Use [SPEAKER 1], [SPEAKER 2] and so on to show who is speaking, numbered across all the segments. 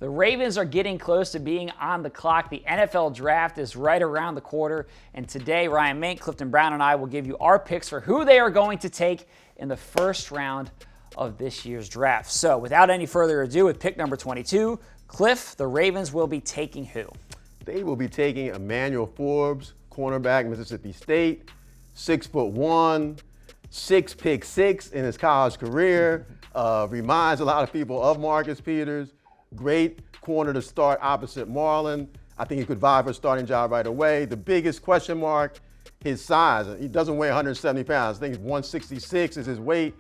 [SPEAKER 1] The Ravens are getting close to being on the clock. The NFL draft is right around the corner. And today, Ryan Mink, Clifton Brown, and I will give you our picks for who they are going to take in the first round of this year's draft. So without any further ado, with pick number 22, Cliff, the Ravens will be taking who?
[SPEAKER 2] They will be taking Emmanuel Forbes, cornerback, Mississippi State, 6'1", 6 pick six in his college career. Reminds a lot of people of Marcus Peters. Great corner to start opposite Marlon. I think he could vie for a starting job right away. The biggest question mark, his size. He doesn't weigh 170 pounds. I think 166 is his weight.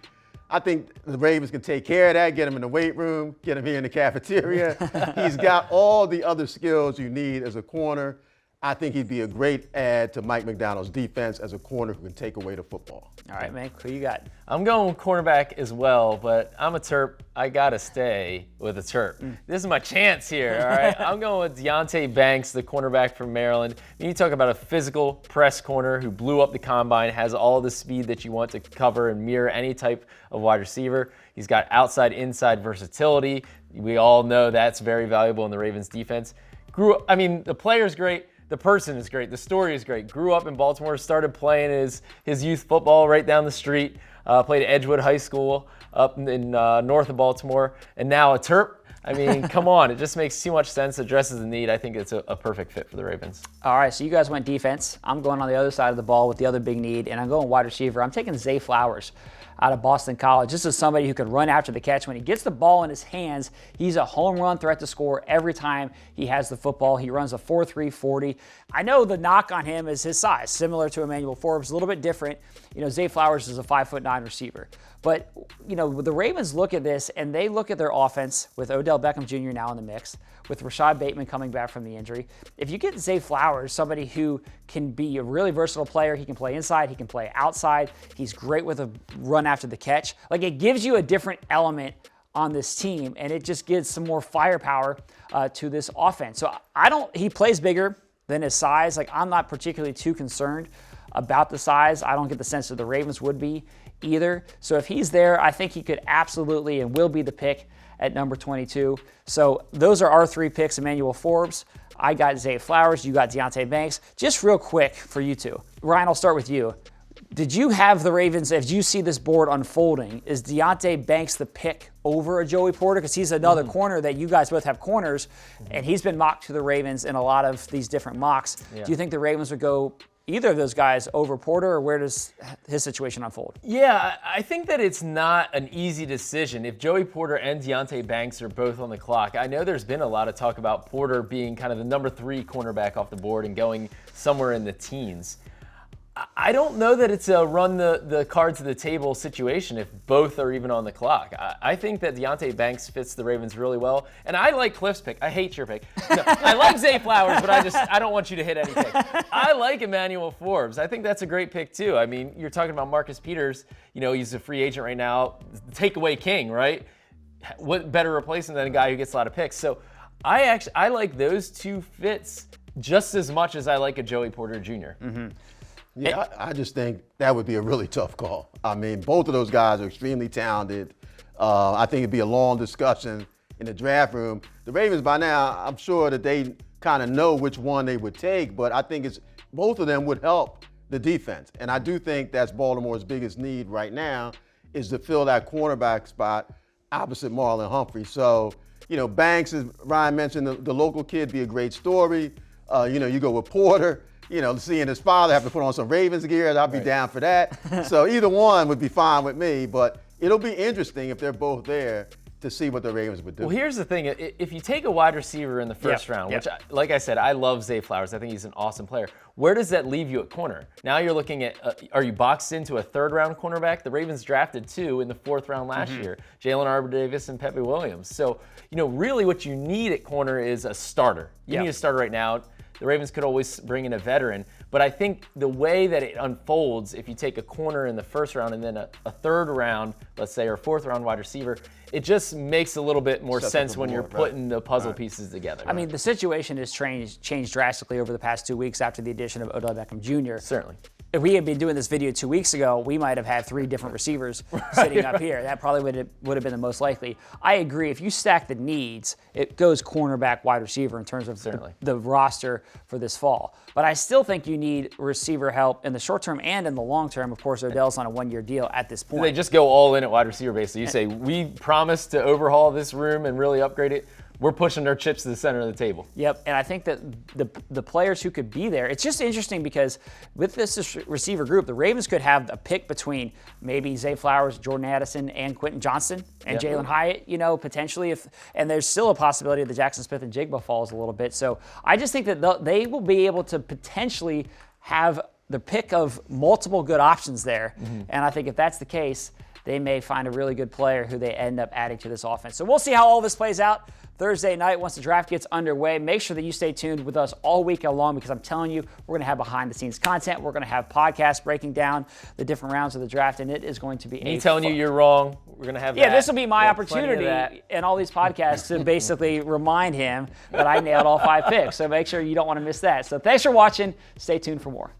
[SPEAKER 2] I think the Ravens can take care of that, get him in the weight room, get him here in the cafeteria. He's got all the other skills you need as a corner. I think he'd be a great add to Mike McDonald's defense as a corner who can take away the football.
[SPEAKER 1] All right, Mike, who you got?
[SPEAKER 3] I'm going cornerback as well, but I'm a Terp. I got to stay with a Terp. This is my chance here, all right? I'm going with Deonte Banks, the cornerback from Maryland. You talk about a physical press corner who blew up the combine, has all the speed that you want to cover and mirror any type of wide receiver. He's got outside-inside versatility. We all know that's very valuable in the Ravens defense. The player's great. The person is great. The story is great. Grew up in Baltimore, started playing his youth football right down the street, played at Edgewood High School up in north of Baltimore, and now a Terp. I mean, come on. It just makes too much sense. Addresses the need. I think it's a perfect fit for the Ravens.
[SPEAKER 1] All right, so you guys went defense. I'm going on the other side of the ball with the other big need, and I'm going wide receiver. I'm taking Zay Flowers out of Boston College. This is somebody who can run after the catch. When he gets the ball in his hands, he's a home run threat to score every time he has the football. He runs a 4.3 40. I know the knock on him is his size, similar to Emmanuel Forbes, a little bit different. Zay Flowers is a 5'9" receiver. But, the Ravens look at this, and they look at their offense with Odell Beckham Jr. now in the mix, with Rashad Bateman coming back from the injury. If you get Zay Flowers, somebody who can be a really versatile player, he can play inside, he can play outside, he's great with a run after the catch. It gives you a different element on this team, and it just gives some more firepower to this offense. So he plays bigger than his size. I'm not particularly too concerned about the size. I don't get the sense that the Ravens would be either. So if he's there, I think he could absolutely and will be the pick at number 22. So those are our three picks. Emmanuel Forbes, I got Zay Flowers, you got Deonte Banks. Just real quick for you two. Ryan, I'll start with you. Did you have the Ravens, as you see this board unfolding, is Deonte Banks the pick over a Joey Porter? Because he's another corner that you guys both have corners, and he's been mocked to the Ravens in a lot of these different mocks. Yeah. Do you think the Ravens would go either of those guys over Porter, or where does his situation unfold?
[SPEAKER 3] Yeah, I think that it's not an easy decision if Joey Porter and Deonte Banks are both on the clock. I know there's been a lot of talk about Porter being kind of the number 3 cornerback off the board and going somewhere in the teens. I don't know that it's a run the card to the table situation if both are even on the clock. I think that Deonte Banks fits the Ravens really well. And I like Cliff's pick. I hate your pick. No, I like Zay Flowers, but I don't want you to hit any pick. I like Emmanuel Forbes. I think that's a great pick too. I mean, you're talking about Marcus Peters. He's a free agent right now. Takeaway king, right? What better replacement than a guy who gets a lot of picks? So I like those two fits just as much as I like a Joey Porter Jr. Mm-hmm.
[SPEAKER 2] Yeah, I just think that would be a really tough call. I mean, both of those guys are extremely talented. I think it'd be a long discussion in the draft room. The Ravens, by now, I'm sure that they kind of know which one they would take, but I think both of them would help the defense. And I do think that's Baltimore's biggest need right now is to fill that cornerback spot opposite Marlon Humphrey. So, Banks, as Ryan mentioned, the local kid, be a great story. You go with Porter. Seeing his father have to put on some Ravens gear, I'd be down for that. So either one would be fine with me, but it'll be interesting if they're both there to see what the Ravens would do.
[SPEAKER 3] Well, here's the thing. If you take a wide receiver in the first round, which, like I said, I love Zay Flowers. I think he's an awesome player. Where does that leave you at corner? Now you're looking at, are you boxed into a third-round cornerback? The Ravens drafted 2 in the 4th round last year, Jalen Arbor-Davis and Pepe Williams. So, really what you need at corner is a starter. You need a starter right now. The Ravens could always bring in a veteran, but I think the way that it unfolds, if you take a corner in the first round and then a third round, let's say, or 4th round wide receiver, it just makes a little bit more sense when you're putting the puzzle pieces together.
[SPEAKER 1] I mean, the situation has changed drastically over the past 2 weeks after the addition of Odell Beckham Jr.
[SPEAKER 3] Certainly.
[SPEAKER 1] if we had been doing this video 2 weeks ago, we might have had 3 different receivers sitting up here. That probably would have been the most likely. I agree. If you stack the needs, it goes cornerback, wide receiver in terms of the roster for this fall. But I still think you need receiver help in the short term and in the long term. Of course, Odell's on a 1-year deal at this point.
[SPEAKER 3] They just go all in at wide receiver base. So you say, we promise to overhaul this room and really upgrade it. We're pushing our chips to the center of the table.
[SPEAKER 1] Yep, and I think that the players who could be there, it's just interesting because with this receiver group, the Ravens could have a pick between maybe Zay Flowers, Jordan Addison, and Quentin Johnston, and Jalen Hyatt, potentially. And there's still a possibility that Jackson Smith and Jigba falls a little bit. So I just think that they will be able to potentially have the pick of multiple good options there. And I think if that's the case, they may find a really good player who they end up adding to this offense. So we'll see how all this plays out Thursday night once the draft gets underway. Make sure that you stay tuned with us all week long because I'm telling you, we're going to have behind-the-scenes content. We're going to have podcasts breaking down the different rounds of the draft, and it is going to be
[SPEAKER 3] Me telling you you're wrong. We're going to have that.
[SPEAKER 1] Yeah, this will be my opportunity in all these podcasts to basically remind him that I nailed all 5 picks. So make sure you don't want to miss that. So thanks for watching. Stay tuned for more.